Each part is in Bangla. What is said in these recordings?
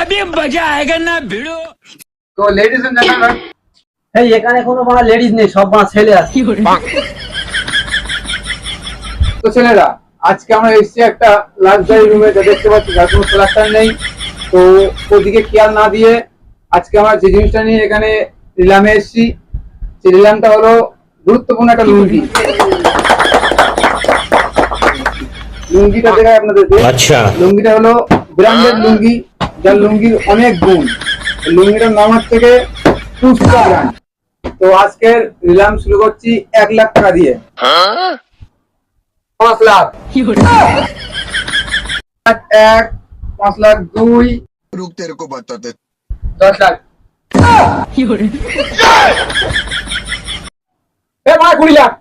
अभी मजा आएगा ना भिड़ो। তো লেডিস এন্ড জেন্টলম্যান, এই এখানে কোনো বড় লেডিজ নেই, সব বড় ছেলে আছে। তো ছেলেরা আজকে আমরা এসেছি একটা লাক্সারি রুমে, যা দেখতে পাচ্ছি যার কোনো প্লাস্টার নেই। তো ওদিকে খেয়াল না দিয়ে আজকে আমরা যে জিনিসটা নিয়ে এখানে নিলামে এসেছি, সেই নিলামটা হলো গুরুত্বপূর্ণ একটা লুঙ্গি। লুঙ্গিটা দেখায় আপনাদেরকে। আচ্ছা। লুঙ্গিটা হলো ব্র্যান্ডেড লুঙ্গি, যার লুঙ্গির অনেক গুণ। লুঙ্গিটার নাম হচ্ছে থেকে পুষ্পা ব্র্যান্ড। তো আজকের নিলাম শুরু করছি 1 লাখ টাকা দিয়ে। 5 লাখ, 1, 5 লাখ 2, रुक तेरे को बताते 10 লাখ, এ ভাই 20 লাখ,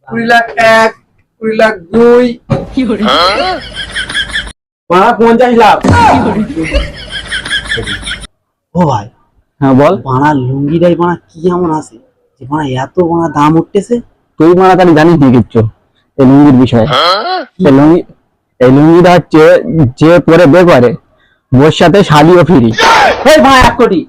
20 লাখ 1, 20 লাখ 2, 50 লাখ। ও ভাই, হ্যাঁ বল। বাড়া লুঙ্গিটাই বাড়া কি এমন আছে যে বাড়া এত বাড়া দাম উঠতেছে? তুই মানে তাহলে জানিস নি কিচ্ছু এই লুঙ্গির বিষয়ে? এই লুঙ্গিটা হচ্ছে যে পরে বে করে ওর সাথে শালিও ফিরি। এই ভাই 1 কোটি।